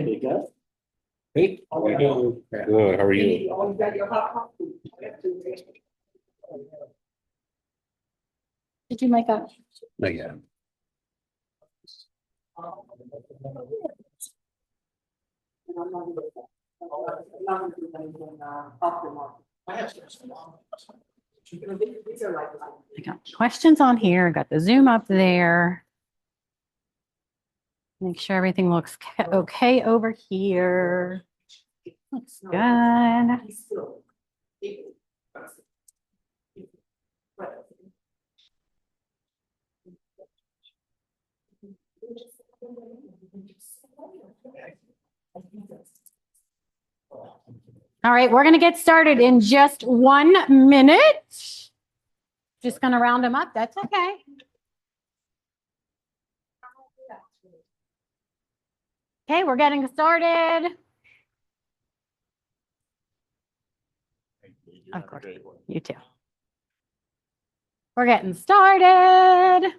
we go. Hey, how are you? Good, how are you? You got your hot coffee? Did you make up? Not yet. I got questions on here, got the Zoom up there. Make sure everything looks okay over here. Looks good. All right, we're going to get started in just 1 minute. Just going to round them up. That's okay. Okay, we're getting started. Of course, you too. We're getting started.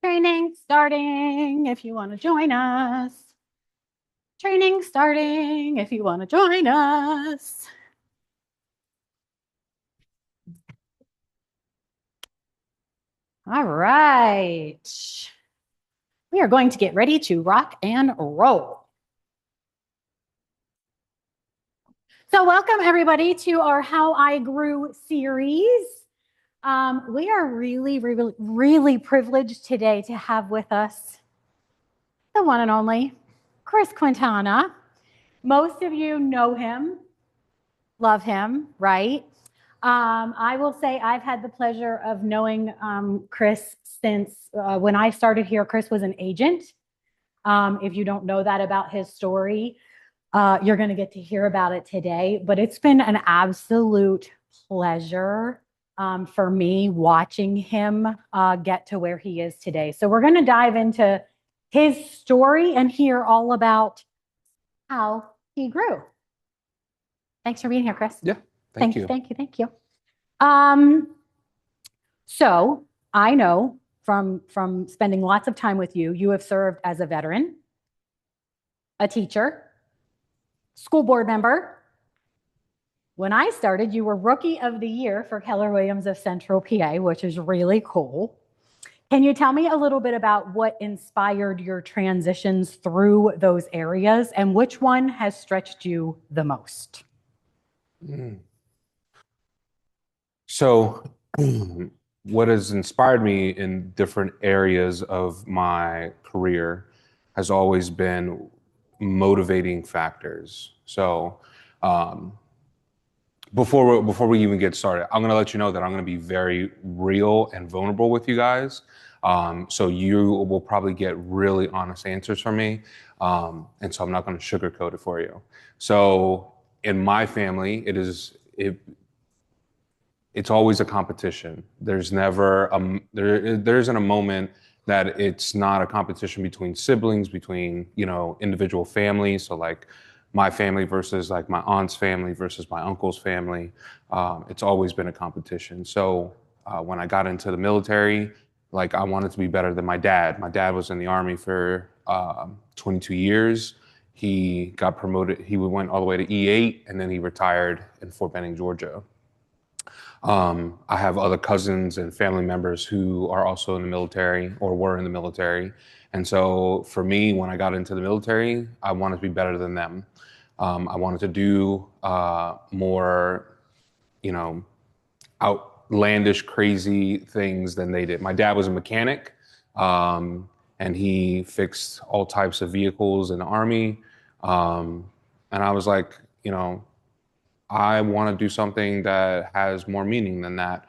Training starting if you want to join us. Training starting if you want to join us. All right. We are going to get ready to rock and roll. So welcome everybody to our How I Grew series. We are really privileged today to have with us the one and only Kris Quintana. Most of you know him, love him, right? I will say I've had the pleasure of knowing Kris since when I started here. Kris was an agent. If you don't know that about his story, you're going to get to hear about it today. But it's been an absolute pleasure for me watching him get to where he is today. So we're going to dive into his story and hear all about how he grew. Thanks for being here, Kris. Yeah, thank you. Thank you. So I know from spending lots of time with you, you have served as a veteran, a teacher, school board member. When I started, you were Rookie of the Year for Keller Williams of Central PA, which is really cool. Can you tell me a little bit about what inspired your transitions through those areas and which one has stretched you the most? So what has inspired me in different areas of my career has always been motivating factors. So before we even get started, I'm going to let you know that I'm going to be very real and vulnerable with you guys. So you will probably get really honest answers from me. And so I'm not going to sugarcoat it for you. So in my family, it's always a competition. There's never there isn't a moment that it's not a competition between siblings, between individual families. So like my family versus like my aunt's family versus my uncle's family. It's always been a competition. So when I got into the military, like I wanted to be better than my dad. My dad was in the Army for 22 years. He got promoted. He went all the way to E8 and then he retired in Fort Benning, Georgia. I have other cousins and family members who are also in the military or were in the military. And so for me, when I got into the military, I wanted to be better than them. I wanted to do more, outlandish, crazy things than they did. My dad was a mechanic, and he fixed all types of vehicles in the Army. And I was like, I want to do something that has more meaning than that.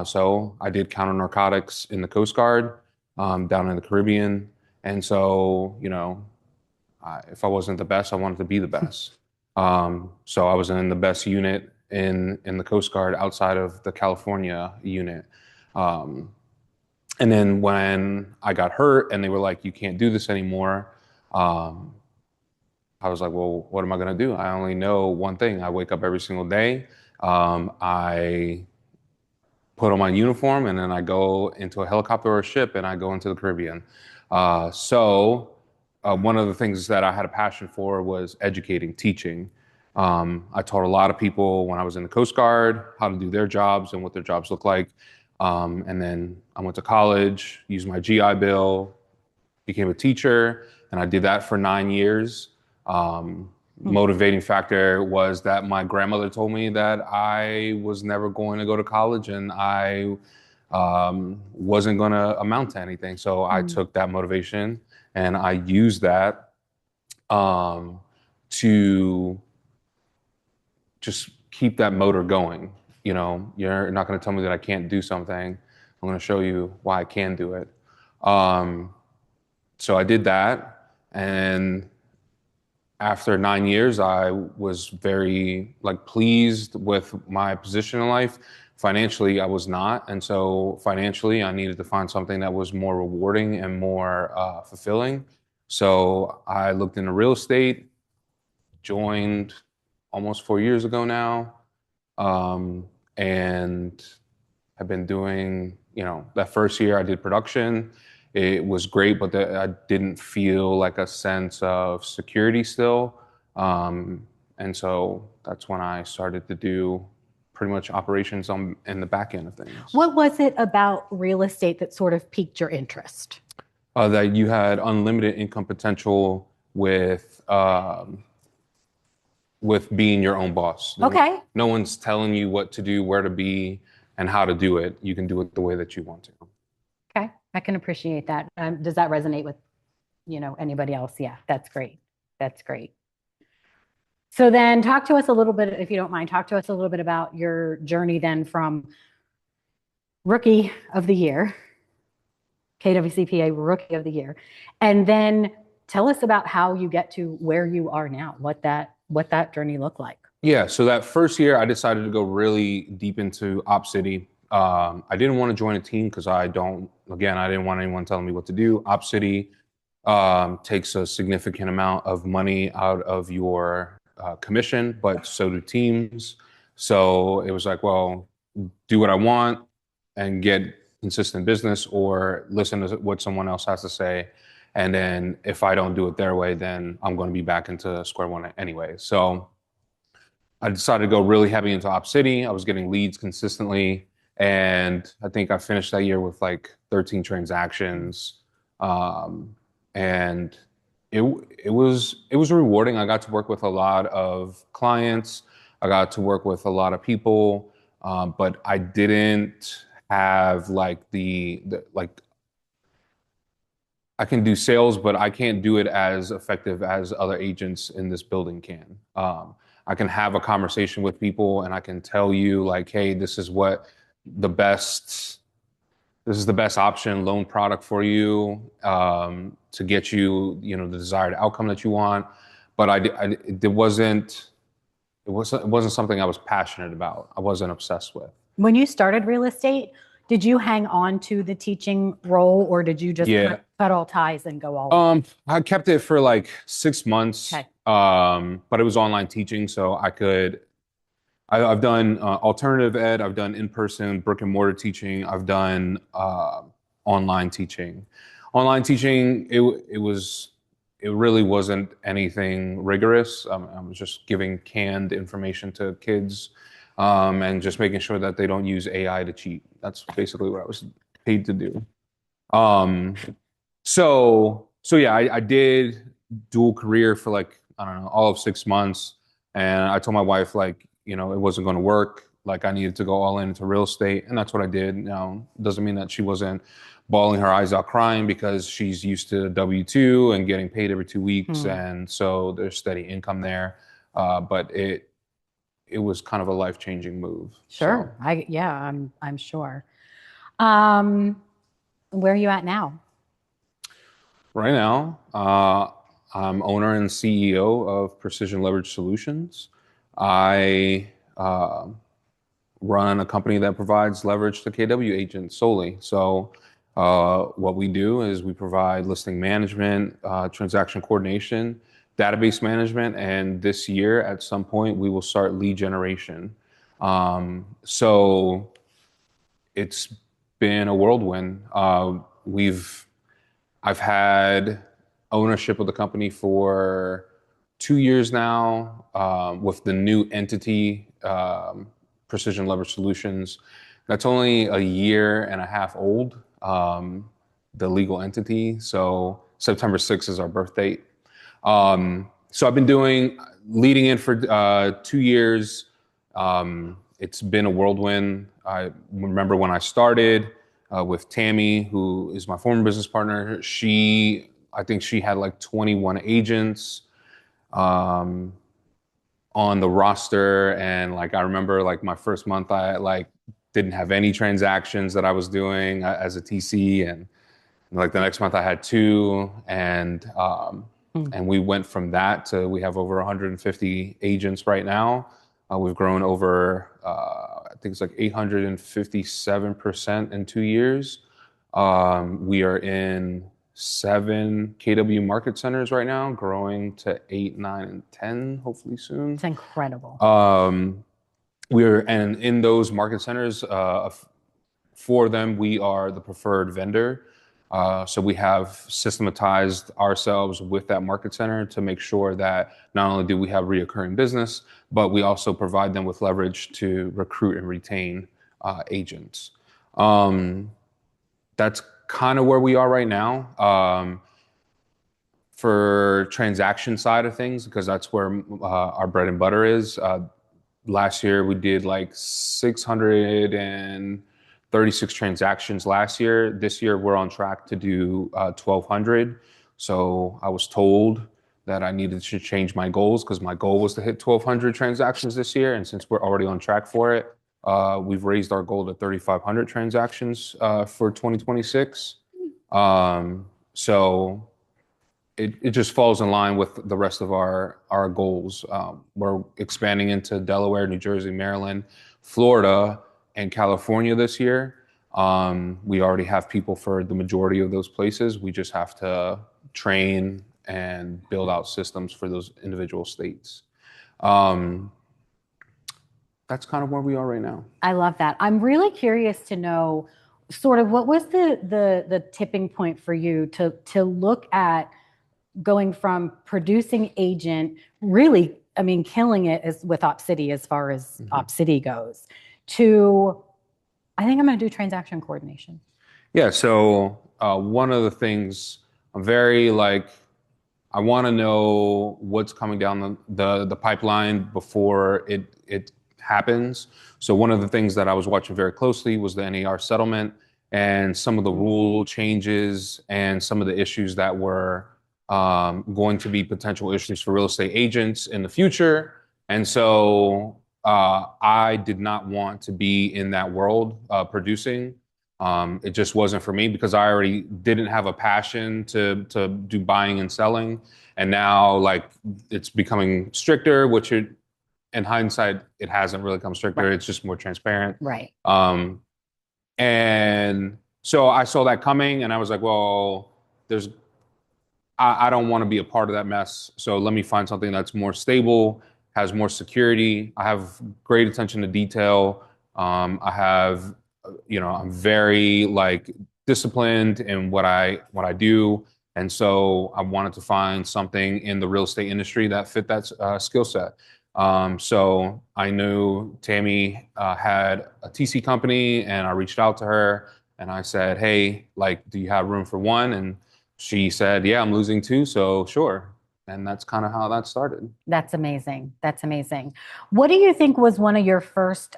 So I did counter narcotics in the Coast Guard down in the Caribbean. And so, if I wasn't the best, I wanted to be the best. So I was in the best unit in the Coast Guard outside of the California unit. Um, and then when I got hurt and they were like, you can't do this anymore, um, I was like, well, what am I going to do? I only know one thing. I wake up every single day. I put on my uniform and then I go into a helicopter or a ship and I go into the Caribbean. One of the things that I had a passion for was educating, teaching. I taught a lot of people when I was in the Coast Guard how to do their jobs and what their jobs look like. And then I went to college, used my GI Bill, became a teacher, and I did that for 9 years. Motivating factor was that my grandmother told me that I was never going to go to college and I wasn't going to amount to anything. So I took that motivation and I used that to just keep that motor going. You know, you're not going to tell me that I can't do something. I'm going to show you why I can do it. So I did that, and after 9 years, I was very pleased with my position in life. Financially, I was not, and so financially, I needed to find something that was more rewarding and more fulfilling. So I looked into real estate, joined almost 4 years ago now, and have been doing, that first year I did production. It was great, but I didn't feel like a sense of security still. And so that's when I started to do pretty much operations in the back end of things. What was it about real estate that sort of piqued your interest? That you had unlimited income potential with being your own boss. Okay. No one's telling you what to do, where to be, and how to do it. You can do it the way that you want to. Okay, I can appreciate that. Does that resonate with, anybody else? Yeah, that's great. That's great. So then talk to us a little bit, if you don't mind, talk to us a little bit about your journey then from Rookie of the Year, KWCPA Rookie of the Year, and then tell us about how you get to where you are now, what that journey looked like. Yeah, so that first year I decided to go really deep into Op City. I didn't want to join a team because I didn't want anyone telling me what to do. Op City takes a significant amount of money out of your commission, but so do teams. So it was like, well, do what I want and get consistent business, or listen to what someone else has to say. And then if I don't do it their way, then I'm going to be back into square one anyway. So I decided to go really heavy into Op City. I was getting leads consistently, and I think I finished that year with 13 transactions. And it was rewarding. I got to work with a lot of clients. I got to work with a lot of people, but I didn't have I can do sales, but I can't do it as effective as other agents in this building can. I can have a conversation with people and I can tell you hey, this is the best option loan product for you, to get you, the desired outcome that you want. But it wasn't something I was passionate about. I wasn't obsessed with. When you started real estate, did you hang on to the teaching role, or did you just cut all ties and go all? I kept it for 6 months. Okay. But it was online teaching, so I've done alternative ed, I've done in-person brick and mortar teaching, I've done online teaching. Online teaching, it really wasn't anything rigorous. I was just giving canned information to kids, and just making sure that they don't use AI to cheat. That's basically what I was paid to do. So yeah, I did dual career for I don't know, all of 6 months. And I told my wife, it wasn't going to work. I needed to go all into real estate. And that's what I did. Now, doesn't mean that she wasn't bawling her eyes out crying, because she's used to W-2 and getting paid every 2 weeks. And so there's steady income there. But it was kind of a life-changing move. Sure. So. I'm sure. Where are you at now? Right now, I'm owner and CEO of Precision Leverage Solutions. I run a company that provides leverage to KW agents solely. So what we do is we provide listing management, transaction coordination, database management, and this year at some point we will start lead generation. So it's been a whirlwind. I've had ownership of the company for 2 years now, with the new entity, Precision Leverage Solutions. That's only a year and a half old, the legal entity. So September 6th is our birth date. So I've been leading in for 2 years. It's been a whirlwind. I remember when I started with Tammy, who is my former business partner. I think she had like 21 agents on the roster, and like I remember like my first month I like didn't have any transactions that I was doing as a TC, and like the next month I had two, and we went from that to we have over 150 agents right now. We've grown over I think it's like 857% in 2 years. We are in 7 KW market centers right now, growing to 8, 9, and 10, hopefully soon. It's incredible. And in those market centers, for them, we are the preferred vendor. So we have systematized ourselves with that market center to make sure that not only do we have reoccurring business, but we also provide them with leverage to recruit and retain agents. That's kind of where we are right now. For transaction side of things, because that's where our bread and butter is. Last year we did like 636 transactions last year. This year we're on track to do 1,200. So I was told that I needed to change my goals because my goal was to hit 1,200 transactions this year. And since we're already on track for it, we've raised our goal to 3,500 transactions for 2026. So it just falls in line with the rest of our goals. We're expanding into Delaware, New Jersey, Maryland, Florida, and California this year. We already have people for the majority of those places. We just have to train and build out systems for those individual states. That's kind of where we are right now. I love that. I'm really curious to know sort of what was the tipping point for you to look at going from producing agent, really, I mean, killing it with OpCity as far as OpCity goes, to I think I'm going to do transaction coordination. Yeah. So one of the things I'm very like, I want to know what's coming down the pipeline before it happens. So one of the things that I was watching very closely was the NAR settlement and some of the rule changes and some of the issues that were going to be potential issues for real estate agents in the future. And so I did not want to be in that world producing. It just wasn't for me because I already didn't have a passion to do buying and selling. And now like it's becoming stricter, which in hindsight, it hasn't really come stricter. Right. It's just more transparent. Right. And so I saw that coming and I was like, well, I don't want to be a part of that mess. So let me find something that's more stable, has more security. I have great attention to detail. I'm very like disciplined in what I do. And so I wanted to find something in the real estate industry that fit that skill set. So I knew Tammy had a TC company and I reached out to her and I said, hey, like, do you have room for one? And she said, yeah, I'm losing 2. So sure. And that's kind of how that started. That's amazing. That's amazing. What do you think was one of your first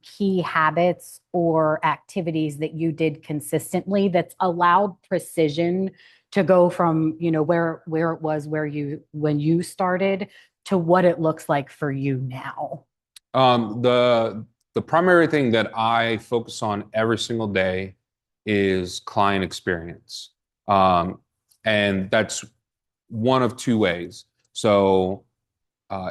key habits or activities that you did consistently that's allowed Precision to go from, where it was when you started to what it looks like for you now? The primary thing that I focus on every single day is client experience. And that's one of two ways. So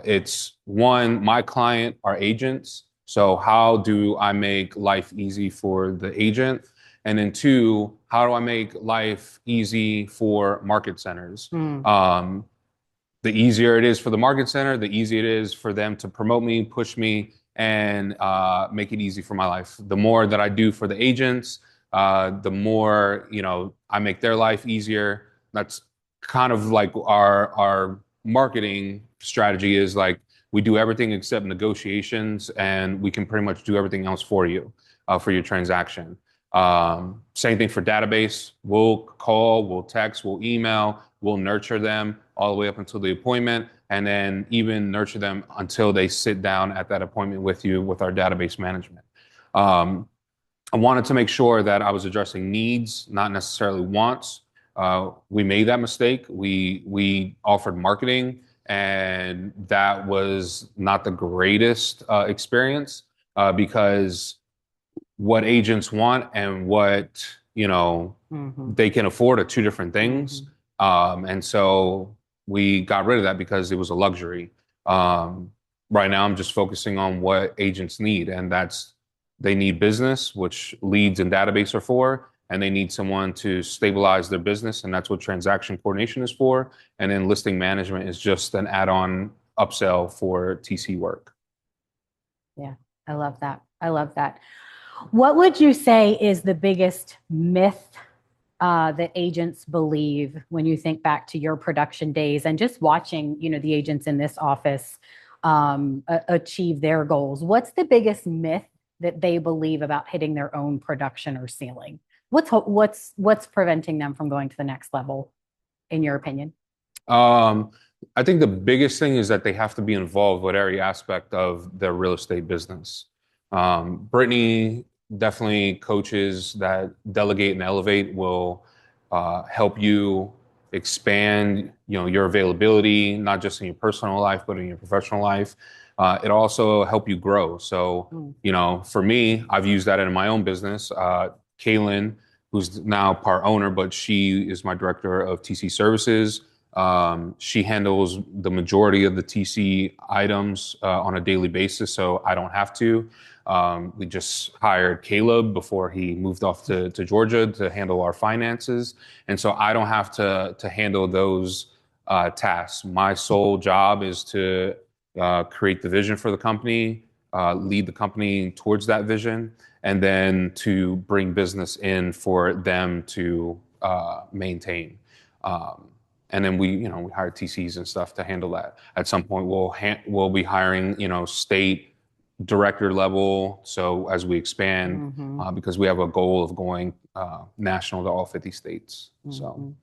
it's one, my client are agents. So how do I make life easy for the agent? And then two, how do I make life easy for market centers? The easier it is for the market center, the easier it is for them to promote me, push me, and make it easy for my life. The more that I do for the agents, the more, I make their life easier. That's kind of like our marketing strategy is like we do everything except negotiations, and we can pretty much do everything else for you for your transaction. Same thing for database. We'll call, we'll text, we'll email, we'll nurture them all the way up until the appointment, and then even nurture them until they sit down at that appointment with you with our database management. I wanted to make sure that I was addressing needs, not necessarily wants. We made that mistake. We offered marketing, and that was not the greatest experience because what agents want and what they can afford are two different things. And so we got rid of that because it was a luxury. Right now, I'm just focusing on what agents need, and that's they need business, which leads and database are for, and they need someone to stabilize their business, and that's what transaction coordination is for. And then listing management is just an add-on upsell for TC work. Yeah, I love that. I love that. What would you say is the biggest myth that agents believe when you think back to your production days and just watching, the agents in this office achieve their goals? What's the biggest myth that they believe about hitting their own production or ceiling? What's preventing them from going to the next level, in your opinion? I think the biggest thing is that they have to be involved with every aspect of their real estate business. Brittany definitely coaches that delegate and elevate will help you expand, your availability, not just in your personal life, but in your professional life. It also help you grow. So, for me, I've used that in my own business. Kaylin, who's now part owner, but she is my director of TC services. She handles the majority of the TC items on a daily basis, so I don't have to. We just hired Caleb before he moved off to Georgia to handle our finances. And so I don't have to handle those tasks. My sole job is to create the vision for the company, lead the company towards that vision, and then to bring business in for them to maintain. And then we hire TCs and stuff to handle that. At some point, we'll be hiring, state director level. So as we expand, because we have a goal of going national to all 50 states. So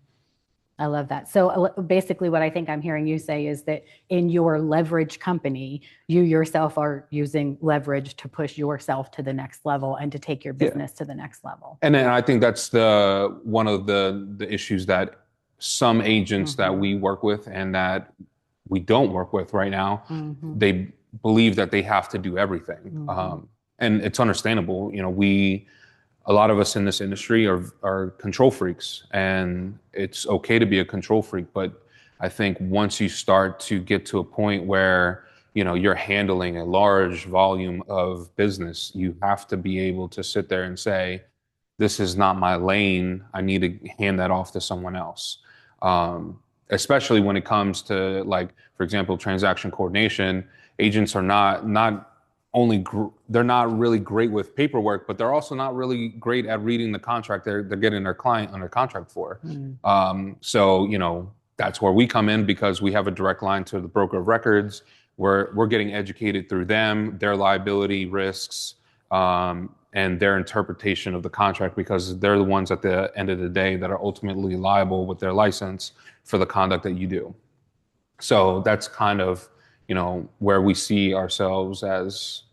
I love that. So basically what I think I'm hearing you say is that in your leverage company, you yourself are using leverage to push yourself to the next level and to take your business to the next level. And then I think that's one of the issues that some agents that we work with and that we don't work with right now, they believe that they have to do everything. And it's understandable. A lot of us in this industry are control freaks, and it's okay to be a control freak. But I think once you start to get to a point where, you're handling a large volume of business, you have to be able to sit there and say, this is not my lane. I need to hand that off to someone else. Especially when it comes to, like, for example, transaction coordination. Agents are not only they're not really great with paperwork, but they're also not really great at reading the contract they're getting their client under contract for. So that's where we come in, because we have a direct line to the broker of records. We're getting educated through them, their liability risks, and their interpretation of the contract, because they're the ones at the end of the day that are ultimately liable with their license for the conduct that you do. So that's kind of where we see ourselves as,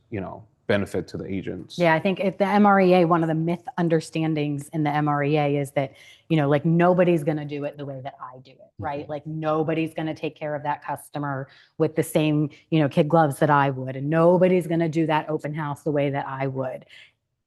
benefit to the agents. Yeah, I think if the MREA, one of the myth understandings in the MREA is that, like nobody's going to do it the way that I do it, right? Like nobody's going to take care of that customer with the same, kid gloves that I would, and nobody's going to do that open house the way that I would.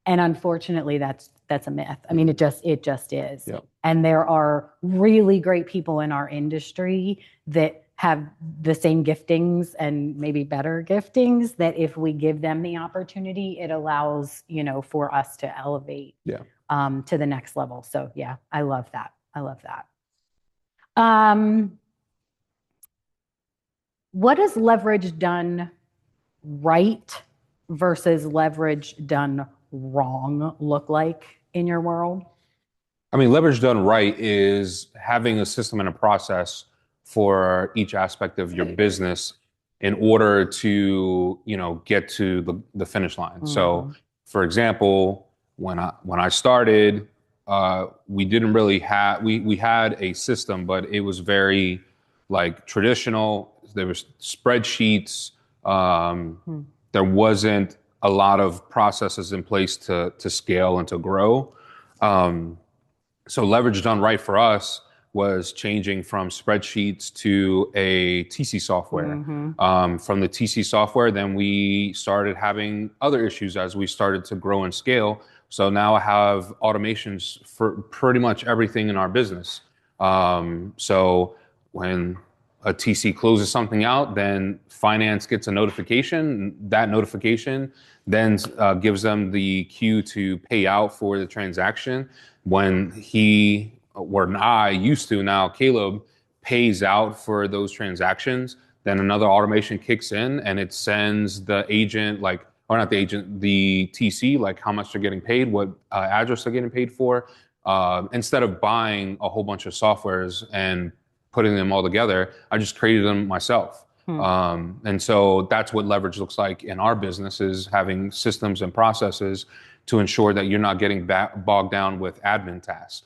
And unfortunately, that's a myth. I mean, it just is. Yeah. And there are really great people in our industry that have the same giftings and maybe better giftings, that if we give them the opportunity, it allows, for us to elevate to the next level. So yeah, I love that. What is leverage done right versus leverage done wrong look like in your world? I mean, leverage done right is having a system and a process for each aspect of your business in order to, get to the finish line. So, for example, when I started, we didn't really have we had a system, but it was very like traditional. There was spreadsheets. There wasn't a lot of processes in place to scale and to grow. So leverage done right for us was changing from spreadsheets to a TC software. From the TC software, then we started having other issues as we started to grow and scale. So now I have automations for pretty much everything in our business. So when a TC closes something out, then finance gets a notification. That notification then gives them the cue to pay out for the transaction. When he or I used to, now Caleb pays out for those transactions, then another automation kicks in and it sends the agent, or not the agent, the TC, like how much they're getting paid, what address they're getting paid for. Instead of buying a whole bunch of softwares and putting them all together, I just created them myself. And so that's what leverage looks like in our business, is having systems and processes to ensure that you're not getting bogged down with admin tasks.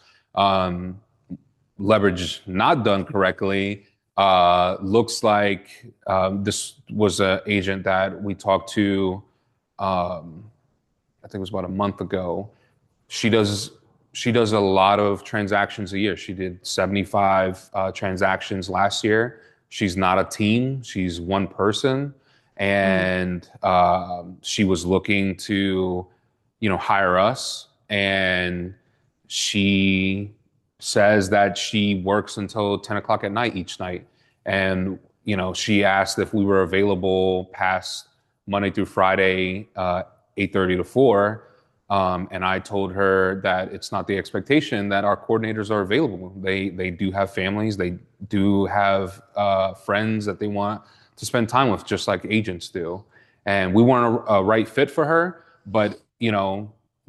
Leverage not done correctly looks like this was an agent that we talked to, I think it was about a month ago. She does a lot of transactions a year. She did 75 transactions last year. She's not a team. She's one person. And she was looking to, hire us. And she says that she works until 10 o'clock at night each night. And, she asked if we were available past Monday through Friday, 8:30 to 4. And I told her that it's not the expectation that our coordinators are available. They do have families. They do have friends that they want to spend time with, just like agents do. And we weren't a right fit for her, but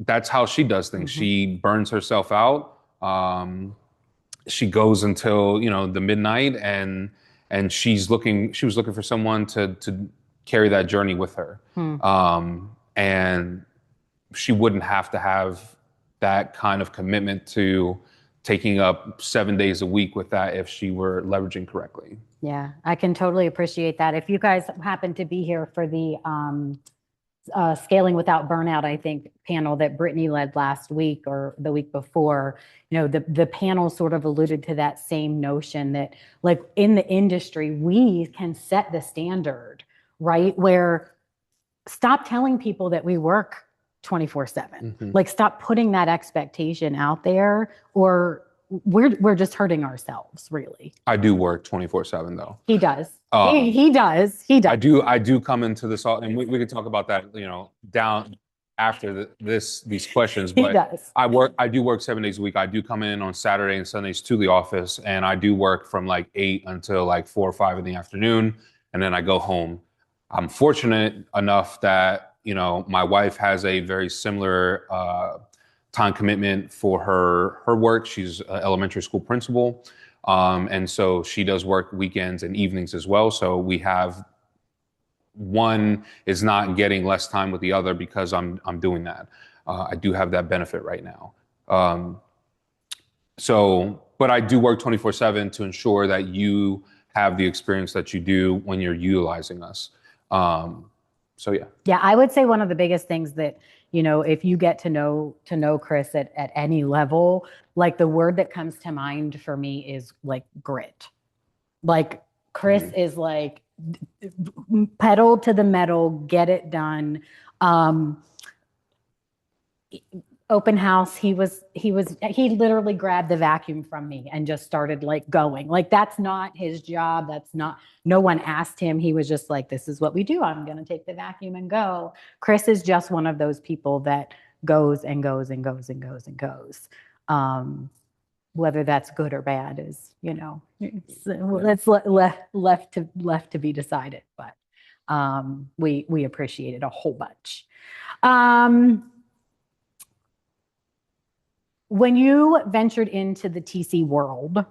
that's how she does things. She burns herself out. She goes until the midnight, and she was looking for someone to carry that journey with her. And she wouldn't have to have that kind of commitment to taking up 7 days a week with that if she were leveraging correctly. Yeah, I can totally appreciate that. If you guys happen to be here for the Scaling Without Burnout, I think, panel that Brittany led last week or the week before, the panel sort of alluded to that same notion that, like, in the industry, we can set the standard, right? Where stop telling people that we work 24/7. Like, stop putting that expectation out there, or we're just hurting ourselves, really. I do work 24/7 though. He does. He does. I do come into this, and we can talk about that, down after these questions. But He does. I do work 7 days a week. I do come in on Saturday and Sundays to the office, and I do work from like 8 until like 4 or 5 in the afternoon, and then I go home. I'm fortunate enough that my wife has a very similar time commitment for her work. She's an elementary school principal. And so she does work weekends and evenings as well. So we have, one is not getting less time with the other because I'm doing that. I do have that benefit right now. But I do work 24/7 to ensure that you have the experience that you do when you're utilizing us. So yeah. Yeah, I would say one of the biggest things that, if you get to know Kris at any level, like, the word that comes to mind for me is like grit. Like, Kris is like pedal to the metal, get it done. open house, he literally grabbed the vacuum from me and just started like going. Like, that's not his job. No one asked him. He was just like, this is what we do. I'm going to take the vacuum and go. Kris is just one of those people that goes and goes and goes and goes and goes. Whether that's good or bad is, that's left to be decided. But we appreciate it a whole bunch. When you ventured into the TC world,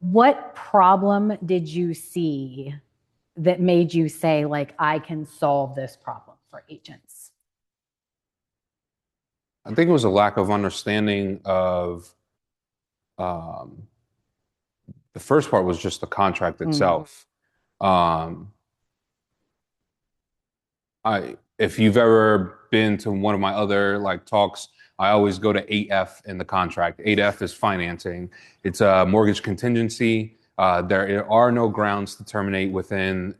what problem did you see that made you say, like, I can solve this problem for agents? I think it was a lack of understanding of the first part was just the contract itself. If you've ever been to one of my other like talks, I always go to 8F in the contract. 8F is financing. It's a mortgage contingency. There are no grounds to terminate within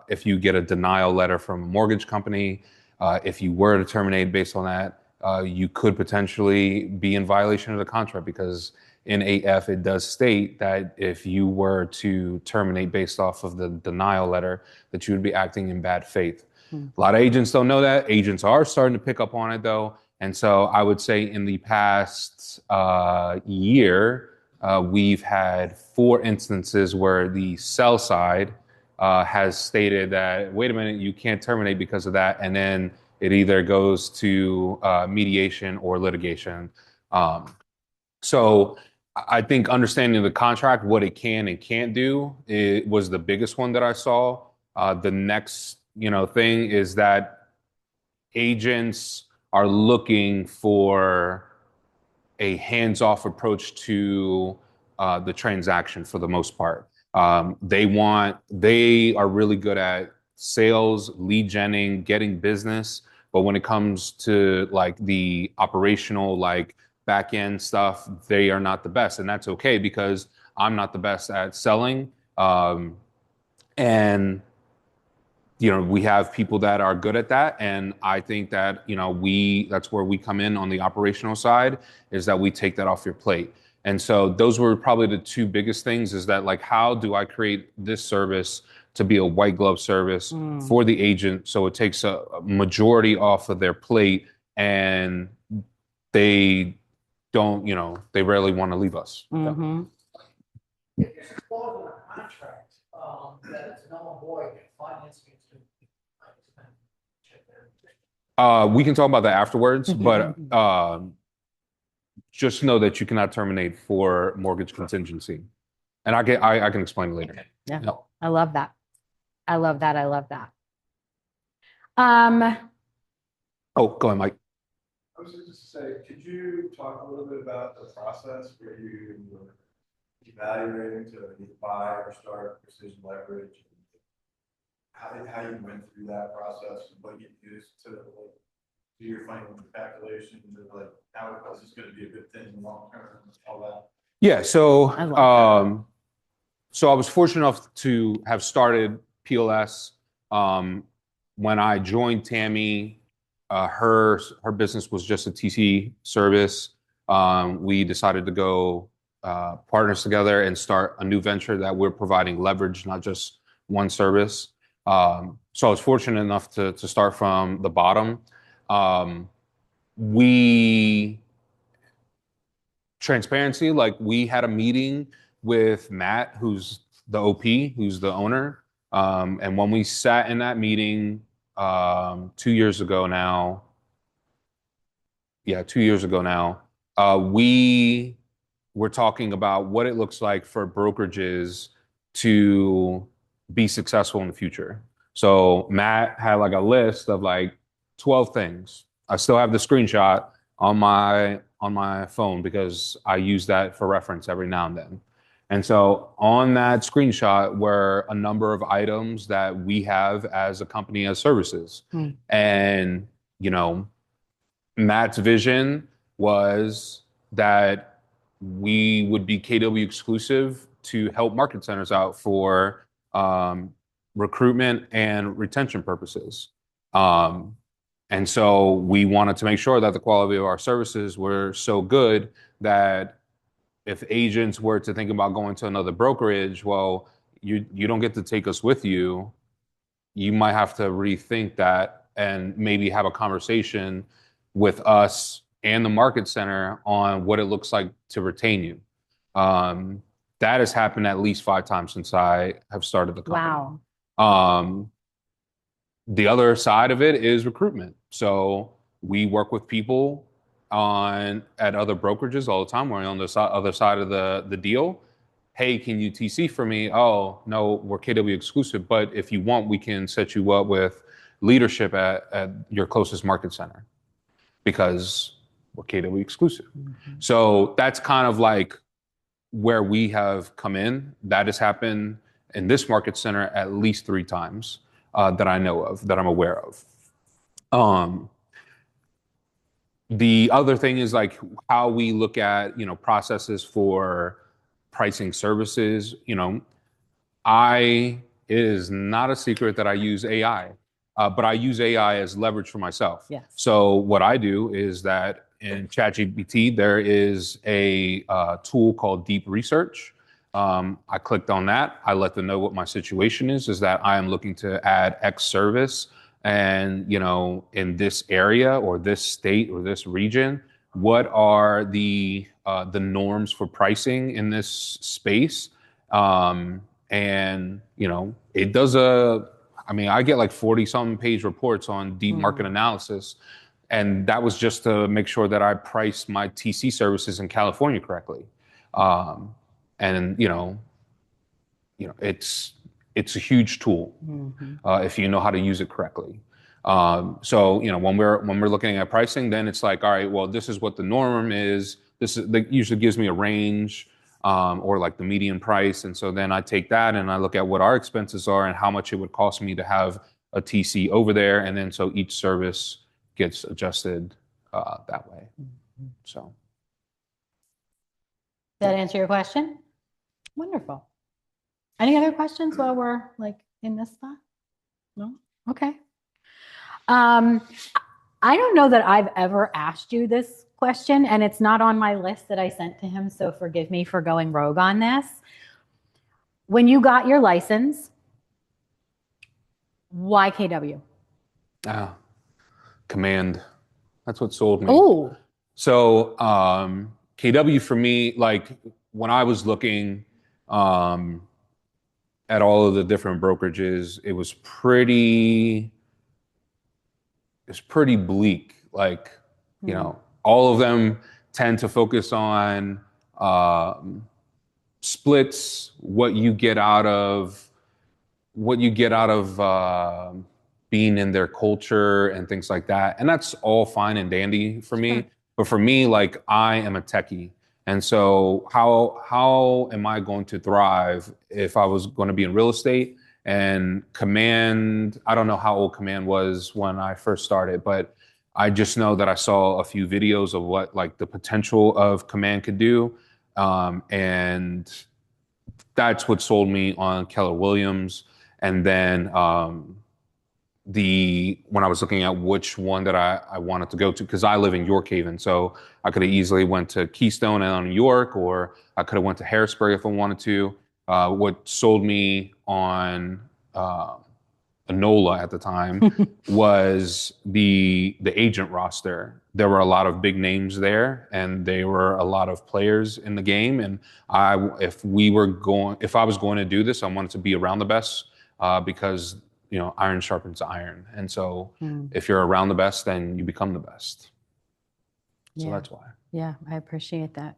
if you get a denial letter from a mortgage company. If you were to terminate based on that, you could potentially be in violation of the contract, because in 8F it does state that if you were to terminate based off of the denial letter, that you would be acting in bad faith. A lot of agents don't know that. Agents are starting to pick up on it, though. And so I would say in the past year, we've had 4 instances where the sell side has stated that, wait a minute, you can't terminate because of that. And then it either goes to mediation or litigation. So I think understanding the contract, what it can and can't do, it was the biggest one that I saw. The next thing is that agents are looking for a hands-off approach to the transaction for the most part. They are really good at sales, lead genning, getting business, but when it comes to like the operational, like back end stuff, they are not the best, and that's okay, because I'm not the best at selling, and we have people that are good at that. And I think that, that's where we come in on the operational side, is that we take that off your plate. And so those were probably the 2 biggest things, is that, like, how do I create this service to be a white glove service for the agent, so it takes a majority off of their plate, and they don't, they rarely want to leave us. Mm-hmm. There's a clause in a contract that it's null and void if financing is to we can talk about that afterwards, but just know that you cannot terminate for mortgage contingency, and I can explain it later. Okay. Yeah. No. I love that. I love that. Oh, go ahead, Mike. I was just to say, could you talk a little bit about the process where you were evaluating to buy or start Precision Leverage, and how you went through that process, and what you used to do your financial calculations, and like how is this going to be a good thing in the long term, all that? Yeah, so I I was fortunate enough to have started PLS. When I joined Tammy, her business was just a TC service. We decided to go partners together and start a new venture that we're providing leverage, not just one service. So I was fortunate enough to start from the bottom. Transparency, like, we had a meeting with Matt, who's the OP, who's the owner. And when we sat in that meeting 2 years ago now, we were talking about what it looks like for brokerages to be successful in the future. So Matt had like a list of like 12 things. I still have the screenshot on my phone because I use that for reference every now and then. And so on that screenshot were a number of items that we have as a company as services. And, Matt's vision was that we would be KW exclusive to help market centers out for recruitment and retention purposes. And so we wanted to make sure that the quality of our services were so good that if agents were to think about going to another brokerage, well, you don't get to take us with you. You might have to rethink that and maybe have a conversation with us and the market center on what it looks like to retain you. Um, that has happened at least 5 times since I have started the company. Wow. The other side of it is recruitment. So we work with people at other brokerages all the time. We're on the other side of the deal. Hey, can you TC for me? Oh, no, we're KW exclusive, but if you want, we can set you up with leadership at your closest market center because we're KW exclusive. So that's kind of like where we have come in. That has happened in this market center at least 3 times that I know of, that I'm aware of. The other thing is like how we look at, processes for pricing services. It is not a secret that I use AI, but I use AI as leverage for myself. Yes. So what I do is that in ChatGPT, there is a tool called Deep Research. I clicked on that. I let them know what my situation is that I am looking to add X service. And, in this area or this state or this region, what are the norms for pricing in this space? And, it does I get like 40 something page reports on deep market analysis. And that was just to make sure that I priced my TC services in California correctly. And, it's a huge tool if you know how to use it correctly. So, when we're looking at pricing, then it's like, all right, well, this is what the norm is. That usually gives me a range, or like the median price. And so then I take that and I look at what our expenses are and how much it would cost me to have a TC over there. And then so each service gets adjusted that way. So. That answer your question? Wonderful. Any other questions while we're like in this spot? No? Okay. I don't know that I've ever asked you this question, and it's not on my list that I sent to him, so forgive me for going rogue on this. When you got your license, why KW? Command. That's what sold me. Oh. So KW for me, like when I was looking at all of the different brokerages, it was pretty bleak. Like, all of them tend to focus on splits, what you get out of being in their culture and things like that. And that's all fine and dandy for me. But for me, like, I am a techie. And so how am I going to thrive if I was going to be in real estate? And Command, I don't know how old Command was when I first started, but I just know that I saw a few videos of what like the potential of Command could do. And that's what sold me on Keller Williams. And then when I was looking at which one that I wanted to go to, because I live in York Haven, so I could have easily went to Keystone and on York, or I could have went to Harrisburg if I wanted to. What sold me on Enola at the time was the agent roster. There were a lot of big names there, and there were a lot of players in the game. And if I was going to do this, I wanted to be around the best because iron sharpens iron. And so if you're around the best, then you become the best. So that's why. Yeah, I appreciate that.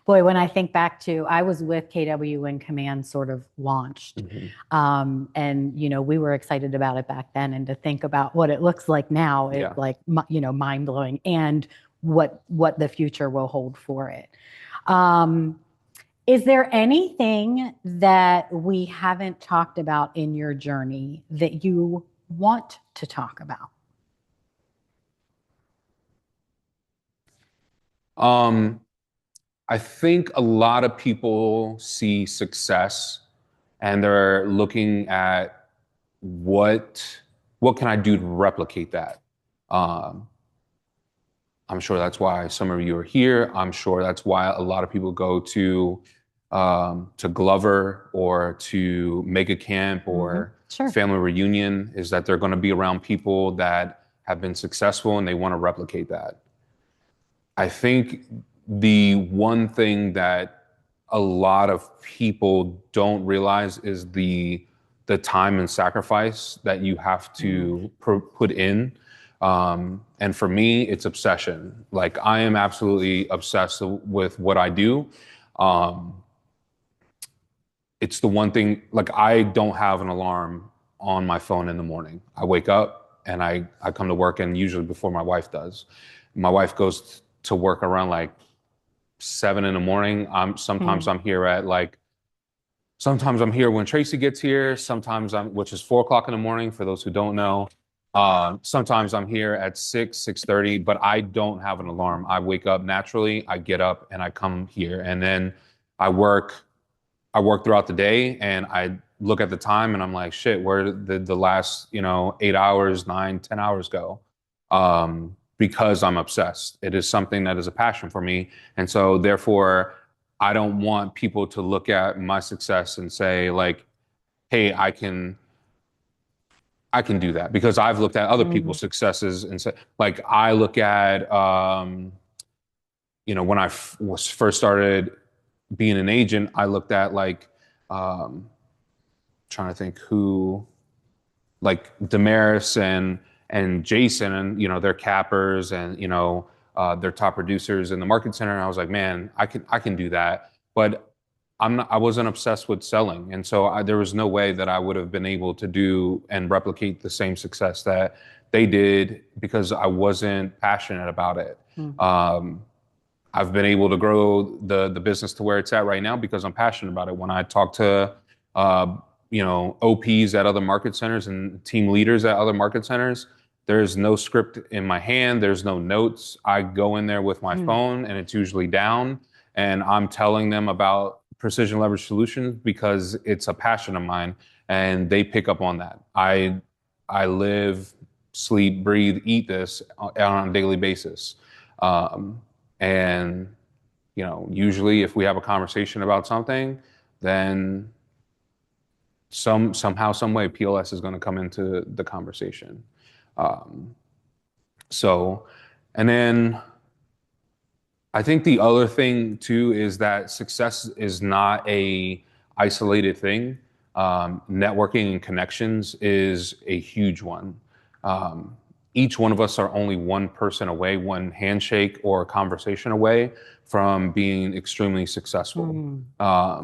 Boy, when I think back to, I was with KW when Command sort of launched. And, we were excited about it back then. And to think about what it looks like now, it's like, mind blowing, and what the future will hold for it. Is there anything that we haven't talked about in your journey that you want to talk about? I think a lot of people see success and they're looking at what what can I do to replicate that? I'm sure that's why some of you are here. I'm sure that's why a lot of people go to Glover or to Mega Camp or Sure. Family Reunion, is that they're going to be around people that have been successful and they want to replicate that. I think the one thing that a lot of people don't realize is the time and sacrifice that you have to put in. And for me, it's obsession. Like, I am absolutely obsessed with what I do. It's the one thing, like, I don't have an alarm on my phone in the morning. I wake up and I come to work, and usually before my wife does. My wife goes to work around like 7 in the morning. Sometimes I'm here at like, sometimes I'm here when Tracy gets here. Sometimes which is 4 o'clock in the morning for those who don't know. Sometimes I'm here at 6:30, but I don't have an alarm. I wake up naturally. I get up and I come here, and then I work throughout the day, and I look at the time and I'm like, shit, where did the last, 8 hours, 9, 10 hours go? Because I'm obsessed. It is something that is a passion for me. And so therefore, I don't want people to look at my success and say like, hey, I can do that, because I've looked at other people's successes and said, like, I look at, when I was first started being an agent, I looked at like, trying to think who, like Damaris and Jason, and they're cappers, and they're top producers in the market center. And I was like, man, I can do that, but I wasn't obsessed with selling, and so there was no way that I would have been able to do and replicate the same success that they did, because I wasn't passionate about it. I've been able to grow the business to where it's at right now because I'm passionate about it. When I talk to OPs at other market centers and team leaders at other market centers, there's no script in my hand. There's no notes. I go in there with my phone, and it's usually down, and I'm telling them about precision leverage solutions because it's a passion of mine, and they pick up on that. I live, sleep, breathe, eat this on a daily basis. And usually if we have a conversation about something, then somehow, some way, PLS is going to come into the conversation. And then I think the other thing too is that success is not a isolated thing. Networking and connections is a huge one. Each one of us are only one person away, one handshake or conversation away from being extremely successful. I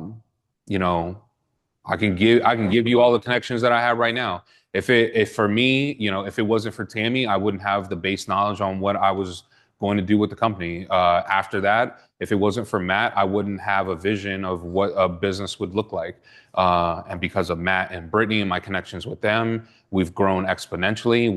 can give you all the connections that I have right now. If for me, if it wasn't for Tammy, I wouldn't have the base knowledge on what I was going to do with the company. After that, if it wasn't for Matt, I wouldn't have a vision of what a business would look like. And because of Matt and Brittany and my connections with them, we've grown exponentially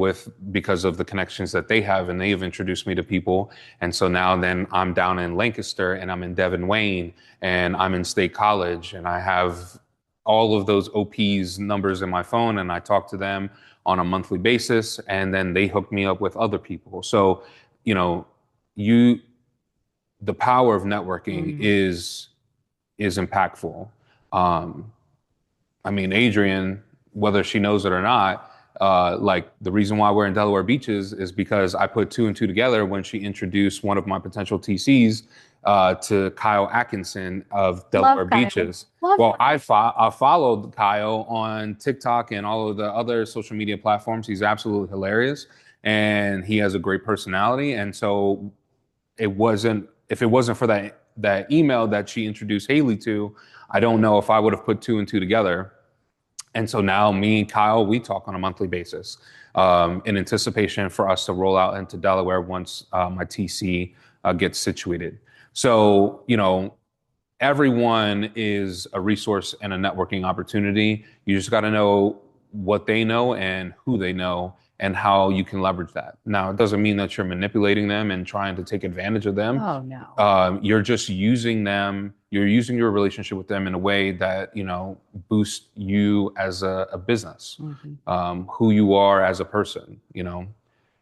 because of the connections that they have, and they have introduced me to people. And so now then I'm down in Lancaster, and I'm in Devon Wayne, and I'm in State College, and I have all of those OPs numbers in my phone, and I talk to them on a monthly basis, and then they hook me up with other people. So, the power of networking is impactful. Adrian, whether she knows it or not, like, the reason why we're in Delaware Beaches is because I put 2 and 2 together when she introduced one of my potential TCs to Kyle Atkinson of Delaware Beaches. Well, I followed Kyle on TikTok and all of the other social media platforms. He's absolutely hilarious, and he has a great personality. And so if it wasn't for that email that she introduced Haley to, I don't know if I would have put 2 and 2 together. And so now me and Kyle, we talk on a monthly basis in anticipation for us to roll out into Delaware once my TC gets situated. So, everyone is a resource and a networking opportunity. You just got to know what they know and who they know and how you can leverage that. Now, it doesn't mean that you're manipulating them and trying to take advantage of them. Oh, no. You're just using them you're using your relationship with them in a way that, you know, boosts you as a business, who you are as a person, you know.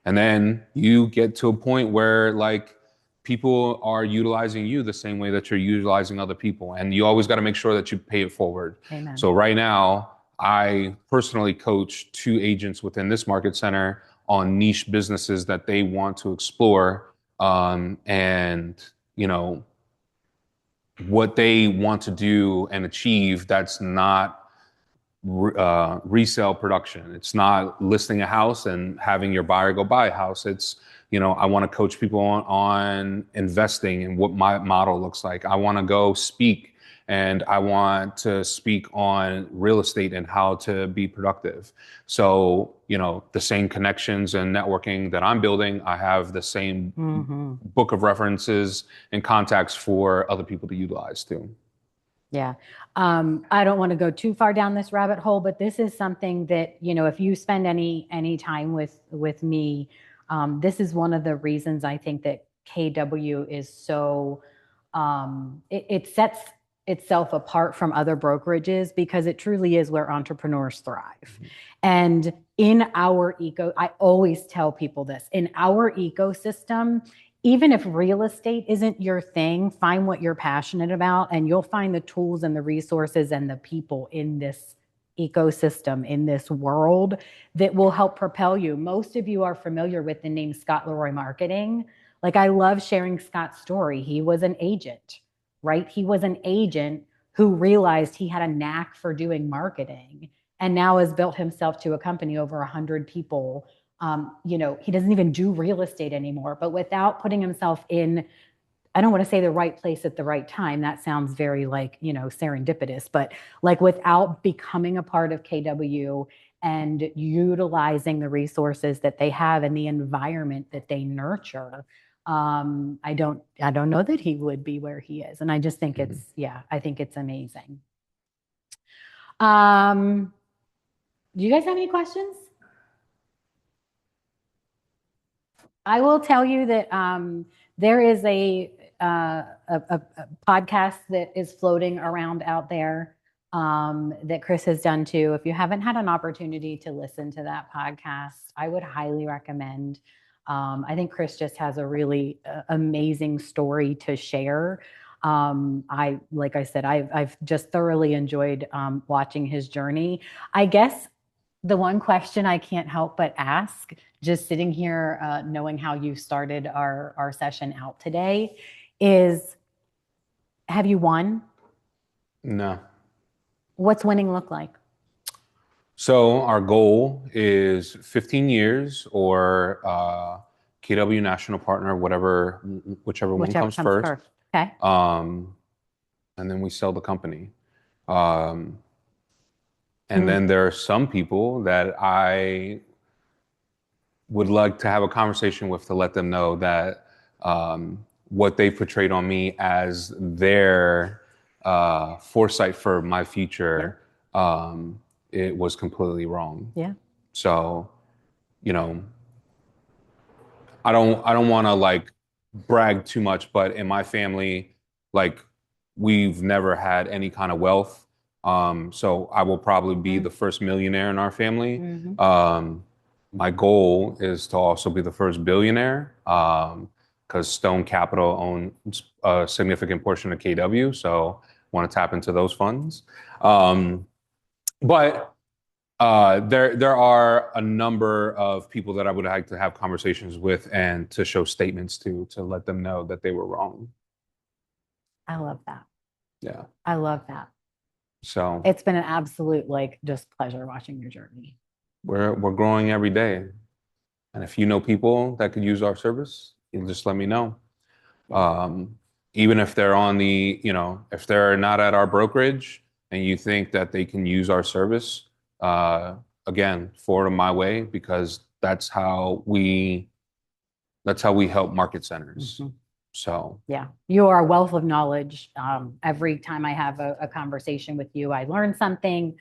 And then you get to a point where like people are utilizing you the same way that you're utilizing other people. And you always got to make sure that you pay it forward. Amen. So right now, I personally coach 2 agents within this market center on niche businesses that they want to explore. And, you know, what they want to do and achieve, that's not resale production. It's not listing a house and having your buyer go buy a house. It's, you know, I want to coach people on investing and what my model looks like. I want to go speak and I want to speak on real estate and how to be productive. So, you know, the same connections and networking that I'm building, I have the same book of references and contacts for other people to utilize too. Yeah. I don't want to go too far down this rabbit hole, but this is something that, you know, if you spend any time with me, this is one of the reasons I think that KW is so, it sets itself apart from other brokerages because it truly is where entrepreneurs thrive. And in our I always tell people this, in our ecosystem, even if real estate isn't your thing, find what you're passionate about and you'll find the tools and the resources and the people in this ecosystem, in this world that will help propel you. Most of you are familiar with the name Scott Leroy Marketing. Like, I love sharing Scott's story. He was an agent, right? He was an agent who realized he had a knack for doing marketing and now has built himself to a company over 100 people. You know, he doesn't even do real estate anymore, but without putting himself in, I don't want to say the right place at the right time. That sounds very like, you know, serendipitous, but like without becoming a part of KW and utilizing the resources that they have and the environment that they nurture, I don't know that he would be where he is. And I just think it's, yeah, I think it's amazing. Do you guys have any questions? I will tell you that there is a podcast that is floating around out there that Kris has done too. If you haven't had an opportunity to listen to that podcast, I would highly recommend. I think Kris just has a really amazing story to share. Like I said, I've just thoroughly enjoyed watching his journey. I guess the one question I can't help but ask, just sitting here, knowing how you started our session out today, is, have you won? No. What's winning look like? So our goal is 15 years or KW national partner, whichever one comes first. Okay. And then we sell the company. And then there are some people that I would like to have a conversation with to let them know that what they portrayed on me as their foresight for my future, it was completely wrong. Yeah. So, you know, I don't want to like brag too much, but in my family, like, we've never had any kind of wealth. So I will probably be the first millionaire in our family. My goal is to also be the first billionaire, because Stone Capital owns a significant portion of KW. So I want to tap into those funds. But there are a number of people that I would like to have conversations with and to show statements to let them know that they were wrong. I love that. Yeah. I love that. So it's been an absolute, like, just pleasure watching your journey. We're growing every day. And if you know people that could use our service, you just let me know. Even if they're on the, you know, if they're not at our brokerage and you think that they can use our service, again, forward them my way, because that's how we help market centers. So yeah, you are a wealth of knowledge. Every time I have a conversation with you, I learn something.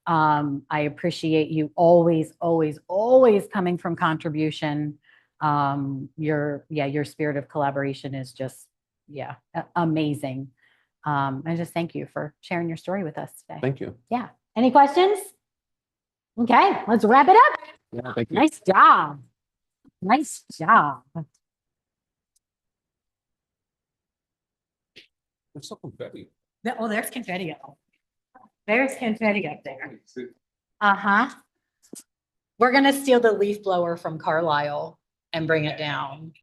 I appreciate you always coming from contribution. Your spirit of collaboration is just, amazing. And just thank you for sharing your story with us today. Thank you. Yeah. Any questions? Okay, let's wrap it up. Yeah, thank you. Nice job. Nice job. There's so confetti. Oh, there's confetti. There's confetti up there. Uh-huh. We're gonna steal the leaf blower from Carlisle and bring it down.